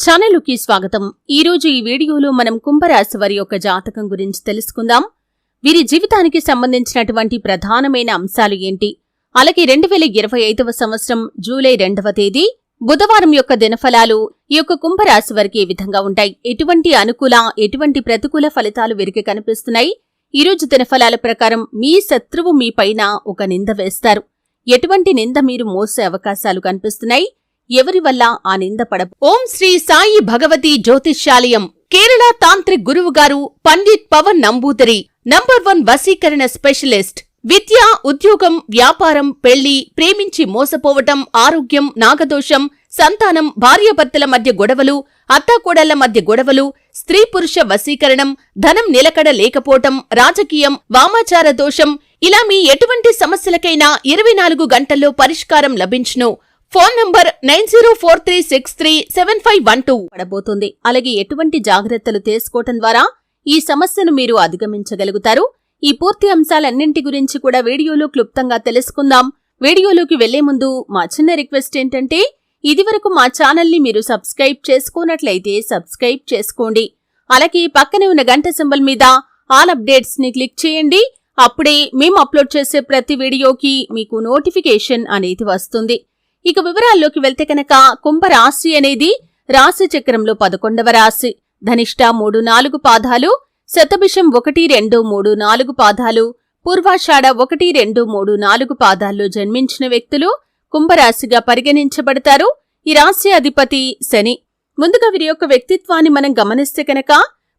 ఛానలుకి స్వాగతం. ఈరోజు ఈ వీడియోలో మనం కుంభరాశి వారి యొక్క జాతకం గురించి తెలుసుకుందాం. వీరి జీవితానికి సంబంధించినటువంటి ప్రధానమైన అంశాలు ఏంటి, అలాగే 2025వ సంవత్సరం జూలై 2వ తేదీ బుధవారం యొక్క దినఫలాలు ఈ యొక్క కుంభరాశి వారికి ఏ విధంగా ఉంటాయి, ఎటువంటి అనుకూల ఎటువంటి ప్రతికూల ఫలితాలు వీరికి కనిపిస్తున్నాయి. ఈరోజు దినఫలాల ప్రకారం మీ శత్రువు మీ పైన ఒక నింద వేస్తారు. ఎటువంటి నింద మీరు మోసే అవకాశాలు కనిపిస్తున్నాయి, ఎవరి వల్ల ఆ నింద పడ. ఓం శ్రీ సాయి భగవతి జ్యోతిష్యాలయం, కేరళ తాంత్రిక్ గురువుగారు పండిత్ పవన్ నంబూదరి, నంబర్ 1 వశీకరణ స్పెషలిస్ట్. విద్య, ఉద్యోగం, వ్యాపారం, పెళ్లి, ప్రేమించి మోసపోవటం, ఆరోగ్యం, నాగదోషం, సంతానం, భార్యాభర్తల మధ్య గొడవలు, అత్తాకోడళ్ల మధ్య గొడవలు, స్త్రీ పురుష వశీకరణం, ధనం నిలకడ లేకపోవటం, రాజకీయం, వామాచార దోషం, ఇలా మీ ఎటువంటి సమస్యలకైనా 24 గంటల్లో పరిష్కారం లభించును. Phone number 9043637512 పడబోతుంది. అలాగే ఎటువంటి జాగ్రత్తలు తీసుకోవటం ద్వారా ఈ సమస్యను మీరు అధిగమించగలుగుతారు. ఈ పూర్తి అంశాలన్నింటి గురించి కూడా వీడియోలో క్లుప్తంగా తెలుసుకుందాం. వీడియోలోకి వెళ్లే ముందు మా చిన్న రిక్వెస్ట్ ఏంటంటే, ఇదివరకు మా ఛానల్ని మీరు సబ్స్క్రైబ్ చేసుకోనట్లయితే సబ్స్క్రైబ్ చేసుకోండి. అలాగే పక్కనే ఉన్న గంట సింబల్ మీద ఆల్ అప్డేట్స్ ని క్లిక్ చేయండి. అప్పుడే మేము అప్లోడ్ చేసే ప్రతి వీడియోకి మీకు నోటిఫికేషన్ అనేది వస్తుంది. ఇక వివరాల్లోకి వెళ్తే కనుక, కుంభరాశి అనేది రాశి చక్రంలో 11వ రాశి. ధనిష్ట 3-4 పాదాలు, శతభిషం 1-2-3-4 పాదాలు, పూర్వాషాఢ 1-2-3-4 పాదాల్లో జన్మించిన వ్యక్తులు కుంభరాశిగా పరిగణించబడతారు. ఈ రాశి అధిపతి శని. ముందుగా వీరి యొక్క వ్యక్తిత్వాన్ని మనం గమనిస్తే కనుక,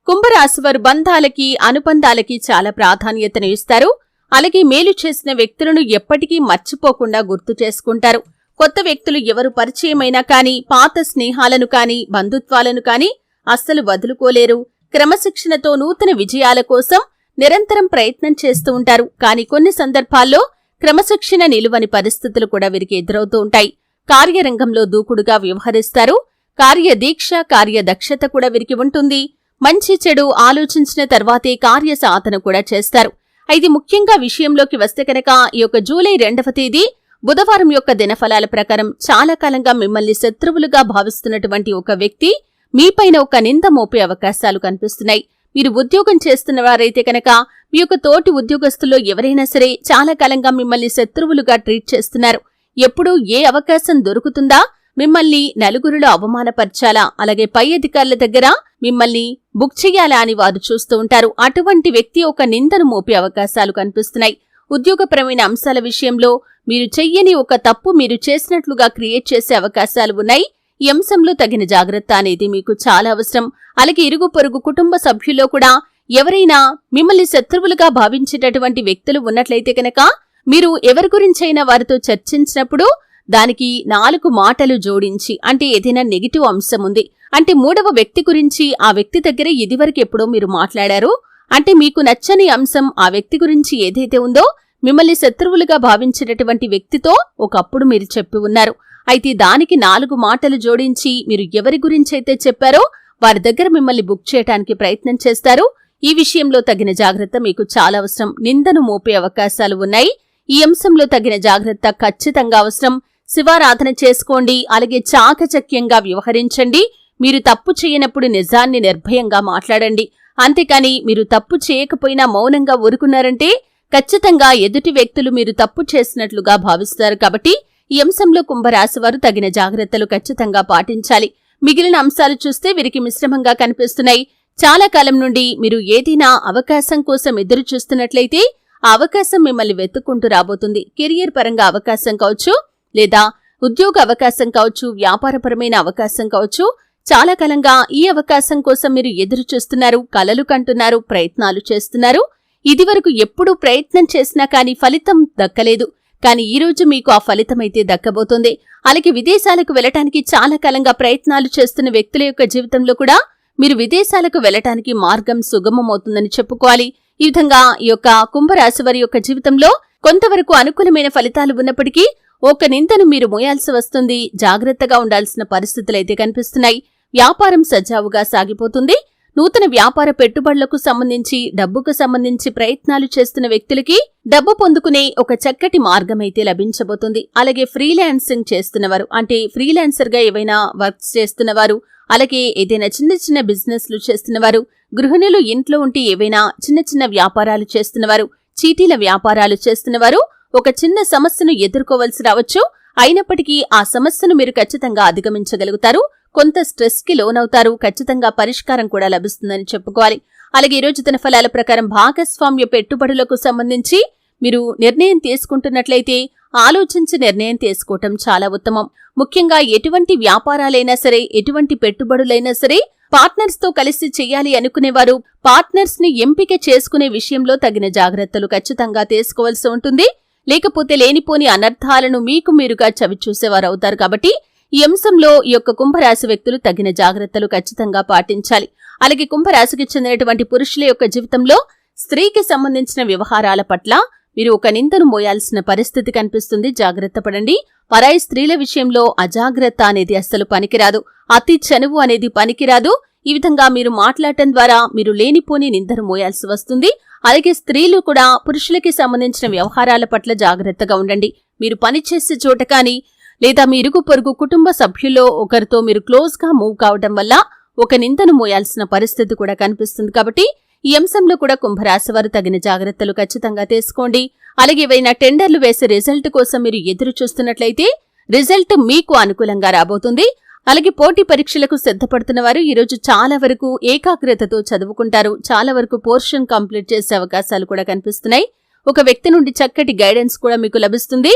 కుంభరాశి వారు బంధాలకి, అనుబంధాలకి చాలా ప్రాధాన్యతను ఇస్తారు. అలాగే మేలు చేసిన వ్యక్తులను ఎప్పటికీ మర్చిపోకుండా గుర్తు చేసుకుంటారు. కొత్త వ్యక్తులు ఎవరు పరిచయమైనా కానీ, పాత స్నేహాలను కానీ, బంధుత్వాలను కానీ అస్సలు వదులుకోలేరు. క్రమశిక్షణతో నూతన విజయాల కోసం నిరంతరం ప్రయత్నం చేస్తూ ఉంటారు. కానీ కొన్ని సందర్భాల్లో క్రమశిక్షణ నిలువని పరిస్థితులు కూడా వీరికి ఎదురవుతూ ఉంటాయి. కార్యరంగంలో దూకుడుగా వ్యవహరిస్తారు. కార్యదీక్ష, కార్యదక్షత కూడా వీరికి ఉంటుంది. మంచి చెడు ఆలోచించిన తర్వాతే కార్యసాధన కూడా చేస్తారు. అయితే ముఖ్యంగా విషయంలోకి వస్తే కనుక, ఈ యొక్క జూలై 2వ తేదీ బుధవారం యొక్క దినఫలాల ప్రకారం చాలా కాలంగా మిమ్మల్ని శత్రువులుగా భావిస్తున్నటువంటి ఒక వ్యక్తి మీపైన ఒక నింద మోపే అవకాశాలు కనిపిస్తున్నాయి. మీరు ఉద్యోగం చేస్తున్న వారైతే కనుక, మీ యొక్క తోటి ఉద్యోగస్తుల్లో ఎవరైనా సరే చాలా కాలంగా మిమ్మల్ని శత్రువులుగా ట్రీట్ చేస్తున్నారు. ఎప్పుడూ ఏ అవకాశం దొరుకుతుందా మిమ్మల్ని నలుగురిలో అవమానపరచాలా, అలాగే పై అధికారుల దగ్గర మిమ్మల్ని బుక్ చెయ్యాలా అని వారు చూస్తూ ఉంటారు. అటువంటి వ్యక్తి ఒక నిందను మోపే అవకాశాలు కనిపిస్తున్నాయి. ఉద్యోగపరమైన అంశాల విషయంలో మీరు చెయ్యని ఒక తప్పు మీరు చేసినట్లుగా క్రియేట్ చేసే అవకాశాలు ఉన్నాయి. ఈ అంశంలో తగిన జాగ్రత్త అనేది మీకు చాలా అవసరం. అలాగే ఇరుగు పొరుగు కుటుంబ సభ్యుల్లో కూడా ఎవరైనా మిమ్మల్ని శత్రువులుగా భావించేటటువంటి వ్యక్తులు ఉన్నట్లయితే కనుక, మీరు ఎవరి గురించైనా వారితో చర్చించినప్పుడు దానికి 4 మాటలు జోడించి, అంటే ఏదైనా నెగిటివ్ అంశం ఉంది అంటే, 3వ వ్యక్తి గురించి ఆ వ్యక్తి దగ్గర ఇదివరకు ఎప్పుడో మీరు మాట్లాడారు అంటే, మీకు నచ్చని అంశం ఆ వ్యక్తి గురించి ఏదైతే ఉందో మిమ్మల్ని శత్రువులుగా భావించేటటువంటి వ్యక్తితో ఒకప్పుడు మీరు చెప్పి ఉన్నారు. అయితే దానికి 4 మాటలు జోడించి మీరు ఎవరి గురించైతే చెప్పారో వారి దగ్గర మిమ్మల్ని బుక్ చేయడానికి ప్రయత్నం చేస్తారు. ఈ విషయంలో తగిన జాగ్రత్త మీకు చాలా అవసరం. నిందను మోపే అవకాశాలు ఉన్నాయి. ఈ అంశంలో తగిన జాగ్రత్త ఖచ్చితంగా అవసరం. శివారాధన చేసుకోండి. అలాగే చాకచక్యంగా వ్యవహరించండి. మీరు తప్పు చేయనప్పుడు నిజాన్ని నిర్భయంగా మాట్లాడండి. అంతేకాని మీరు తప్పు చేయకపోయినా మౌనంగా ఊరుకున్నారంటే ఖచ్చితంగా ఎదుటి వ్యక్తులు మీరు తప్పు చేసినట్లుగా భావిస్తారు. కాబట్టి ఈ అంశంలో కుంభరాశి వారు తగిన జాగ్రత్తలు ఖచ్చితంగా పాటించాలి. మిగిలిన అంశాలు చూస్తే వీరికి మిశ్రమంగా కనిపిస్తున్నాయి. చాలా కాలం నుండి మీరు ఏదైనా అవకాశం కోసం ఎదురు చూస్తున్నట్లయితే ఆ అవకాశం మిమ్మల్ని వెతుక్కుంటూ రాబోతుంది. కెరియర్ పరంగా అవకాశం కావచ్చు, లేదా ఉద్యోగ అవకాశం కావచ్చు, వ్యాపారపరమైన అవకాశం కావచ్చు. చాలా కాలంగా ఈ అవకాశం కోసం మీరు ఎదురు చూస్తున్నారు, కలలు కంటున్నారు, ప్రయత్నాలు చేస్తున్నారు. ఇదివరకు ఎప్పుడూ ప్రయత్నం చేసినా కానీ ఫలితం దక్కలేదు. కానీ ఈరోజు మీకు ఆ ఫలితమైతే దక్కబోతోంది. అలాగే విదేశాలకు వెళ్లటానికి చాలా కాలంగా ప్రయత్నాలు చేస్తున్న వ్యక్తుల యొక్క జీవితంలో కూడా మీరు విదేశాలకు వెళ్లటానికి మార్గం సుగమమవుతుందని చెప్పుకోవాలి. ఈ విధంగా ఈ యొక్క కుంభరాశి వారి యొక్క జీవితంలో కొంతవరకు అనుకూలమైన ఫలితాలు ఉన్నప్పటికీ ఒక నిందను మీరు మోయాల్సి వస్తుంది. జాగ్రత్తగా ఉండాల్సిన పరిస్థితులైతే కనిపిస్తున్నాయి. వ్యాపారం సజావుగా సాగిపోతుంది. నూతన వ్యాపార పెట్టుబడులకు సంబంధించి, డబ్బుకు సంబంధించి ప్రయత్నాలు చేస్తున్న వ్యక్తులకి డబ్బు పొందుకునే ఒక చక్కటి మార్గమైతే లభించబోతుంది. అలాగే ఫ్రీలాన్సింగ్ చేస్తున్నవారు, అంటే ఫ్రీలాన్సర్ గా ఏవైనా వర్క్స్ చేస్తున్నవారు, అలాగే ఏదైనా చిన్న చిన్న బిజినెస్లు చేస్తున్నవారు, గృహిణులు ఇంట్లో ఉంటే ఏవైనా చిన్న చిన్న వ్యాపారాలు చేస్తున్నవారు, చీటీల వ్యాపారాలు చేస్తున్నవారు ఒక చిన్న సమస్యను ఎదుర్కోవలసి రావచ్చు. అయినప్పటికీ ఆ సమస్యను మీరు ఖచ్చితంగా అధిగమించగలుగుతారు. కొంత స్ట్రెస్ కి లోనవుతారు. ఖచ్చితంగా పరిష్కారం కూడా లభిస్తుందని చెప్పుకోవాలి. అలాగే ఈ రోజు దిన ఫలాల ప్రకారం భాగస్వామ్య పెట్టుబడులకు సంబంధించి మీరు నిర్ణయం తీసుకుంటున్నట్లయితే ఆలోచించి నిర్ణయం తీసుకోవటం చాలా ఉత్తమం. ముఖ్యంగా ఎటువంటి వ్యాపారాలైనా సరే, ఎటువంటి పెట్టుబడులైనా సరే పార్ట్నర్స్ తో కలిసి చేయాలి అనుకునేవారు పార్ట్నర్స్ ని ఎంపిక చేసుకునే విషయంలో తగిన జాగ్రత్తలు ఖచ్చితంగా తీసుకోవాల్సి ఉంటుంది. లేకపోతే లేనిపోని అనర్థాలను మీకు మీరుగా చవిచూసేవారు అవుతారు. కాబట్టి ఈ అంశంలో ఈ యొక్క కుంభరాశి వ్యక్తులు తగిన జాగ్రత్తలు ఖచ్చితంగా పాటించాలి. అలాగే కుంభరాశికి చెందినటువంటి పురుషుల యొక్క జీవితంలో స్త్రీకి సంబంధించిన వ్యవహారాల పట్ల మీరు ఒక నిందను మోయాల్సిన పరిస్థితి కనిపిస్తుంది. జాగ్రత్త పడండి. పరాయి స్త్రీల విషయంలో అజాగ్రత్త అనేది అస్సలు పనికిరాదు. అతి చనువు అనేది పనికిరాదు. ఈ విధంగా మీరు మాట్లాడటం ద్వారా మీరు లేనిపోని నిందను మోయాల్సి వస్తుంది. అలాగే స్త్రీలు కూడా పురుషులకి సంబంధించిన వ్యవహారాల పట్ల జాగ్రత్తగా ఉండండి. మీరు పనిచేసే చోట కానీ లేదా మీ ఇరుగు పొరుగు కుటుంబ సభ్యుల్లో ఒకరితో మీరు క్లోజ్ గా మూవ్ కావడం వల్ల ఒక నిందను మోయాల్సిన పరిస్థితి కూడా కనిపిస్తుంది. కాబట్టి ఈ అంశంలో కూడా కుంభరాశి వారు తగిన జాగ్రత్తలు ఖచ్చితంగా తీసుకోండి. అలాగే ఏవైనా టెండర్లు వేసే రిజల్ట్ కోసం మీరు ఎదురు చూస్తున్నట్లయితే రిజల్ట్ మీకు అనుకూలంగా రాబోతుంది. అలాగే పోటీ పరీక్షలకు సిద్ధపడుతున్న వారు ఈరోజు చాలా వరకు ఏకాగ్రతతో చదువుకుంటారు. చాలా వరకు పోర్షన్ కంప్లీట్ చేసే అవకాశాలు కూడా కనిపిస్తున్నాయి. ఒక వ్యక్తి నుండి చక్కటి గైడెన్స్ కూడా మీకు లభిస్తుంది.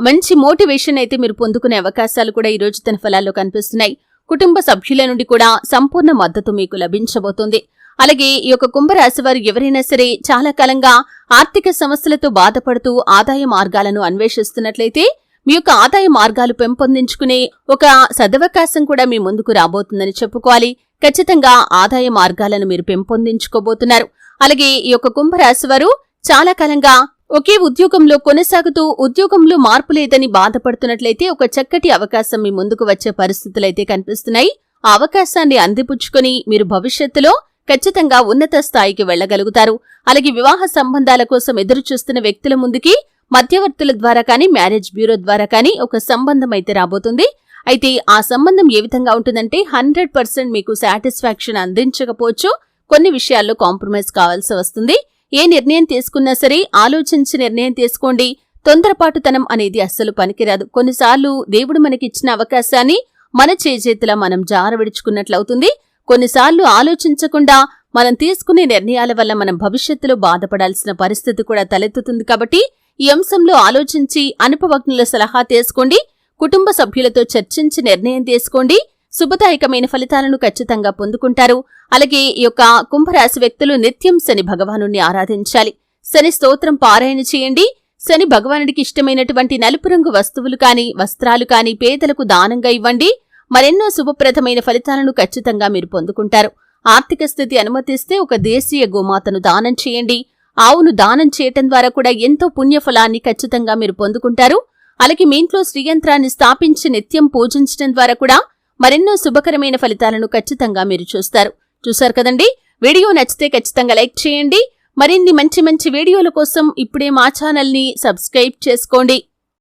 మంచి మోటివేషన్ అయితే మీరు పొందుకునే అవకాశాలు కూడా ఈ రోజు తన ఫలాల్లో కనిపిస్తున్నాయి. కుటుంబ సభ్యుల నుండి కూడా సంపూర్ణ మద్దతు మీకు లభించబోతుంది. అలాగే ఈ యొక్క కుంభరాశి వారు ఎవరైనా సరే చాలా కాలంగా ఆర్థిక సమస్యలతో బాధపడుతూ ఆదాయ మార్గాలను అన్వేషిస్తున్నట్లయితే మీ యొక్క ఆదాయ మార్గాలు పెంపొందించుకునే ఒక సదవకాశం కూడా మీ ముందుకు రాబోతుందని చెప్పుకోవాలి. ఖచ్చితంగా ఆదాయ మార్గాలను మీరు పెంపొందించుకోబోతున్నారు. అలాగే ఈ యొక్క కుంభరాశి వారు చాలా కాలంగా ఒకే ఉద్యోగంలో కొనసాగుతూ ఉద్యోగంలో మార్పు లేదని బాధపడుతున్నట్లయితే ఒక చక్కటి అవకాశం మీ ముందుకు వచ్చే పరిస్థితులైతే కనిపిస్తున్నాయి. ఆ అవకాశాన్ని అందిపుచ్చుకొని మీరు భవిష్యత్తులో ఖచ్చితంగా ఉన్నత స్థాయికి వెళ్లగలుగుతారు. అలాగే వివాహ సంబంధాల కోసం ఎదురు చూస్తున్న వ్యక్తుల ముందుకి మధ్యవర్తుల ద్వారా కానీ, మ్యారేజ్ బ్యూరో ద్వారా కానీ ఒక సంబంధం అయితే రాబోతుంది. అయితే ఆ సంబంధం ఏ విధంగా ఉంటుందంటే 100% మీకు సాటిస్ఫాక్షన్ అందించకపోవచ్చు. కొన్ని విషయాల్లో కాంప్రమైజ్ కావాల్సి వస్తుంది. ఏ నిర్ణయం తీసుకున్నా సరే ఆలోచించి నిర్ణయం తీసుకోండి. తొందరపాటుతనం అనేది అస్సలు పనికిరాదు. కొన్నిసార్లు దేవుడు మనకిచ్చిన అవకాశాన్ని మన చేజేతులా మనం జారవిడుచుకున్నట్లవుతుంది. కొన్నిసార్లు ఆలోచించకుండా మనం తీసుకునే నిర్ణయాల వల్ల మనం భవిష్యత్తులో బాధపడాల్సిన పరిస్థితి కూడా తలెత్తుతుంది. కాబట్టి ఈ అంశంలో ఆలోచించి అనుభవజ్ఞుల సలహా తీసుకోండి. కుటుంబ సభ్యులతో చర్చించి నిర్ణయం తీసుకోండి. శుభదాయకమైన ఫలితాలను ఖచ్చితంగా పొందుకుంటారు. అలాగే ఈ యొక్క కుంభరాశి వ్యక్తులు నిత్యం శని భగవానుణ్ణి ఆరాధించాలి. శని స్తోత్రం పారాయణ చేయండి. శని భగవానుడికి ఇష్టమైనటువంటి నలుపు రంగు వస్తువులు కాని, వస్త్రాలు కాని పేదలకు దానంగా ఇవ్వండి. మరెన్నో శుభప్రదమైన ఫలితాలను ఖచ్చితంగా మీరు పొందుకుంటారు. ఆర్థిక స్థితి అనుమతిస్తే ఒక దేశీయ గోమాతను దానం చేయండి. ఆవును దానం చేయటం ద్వారా కూడా ఎంతో పుణ్యఫలాన్ని ఖచ్చితంగా మీరు పొందుకుంటారు. అలాగే మీ ఇంట్లో శ్రీయంత్రాన్ని స్థాపించి నిత్యం పూజించడం ద్వారా కూడా మరెన్నో శుభకరమైన ఫలితాలను ఖచ్చితంగా మీరు చూస్తారు కదండి. వీడియో నచ్చితే ఖచ్చితంగా లైక్ చేయండి. మరిన్ని మంచి మంచి వీడియోల కోసం ఇప్పుడే మా ఛానల్ని సబ్స్క్రైబ్ చేసుకోండి.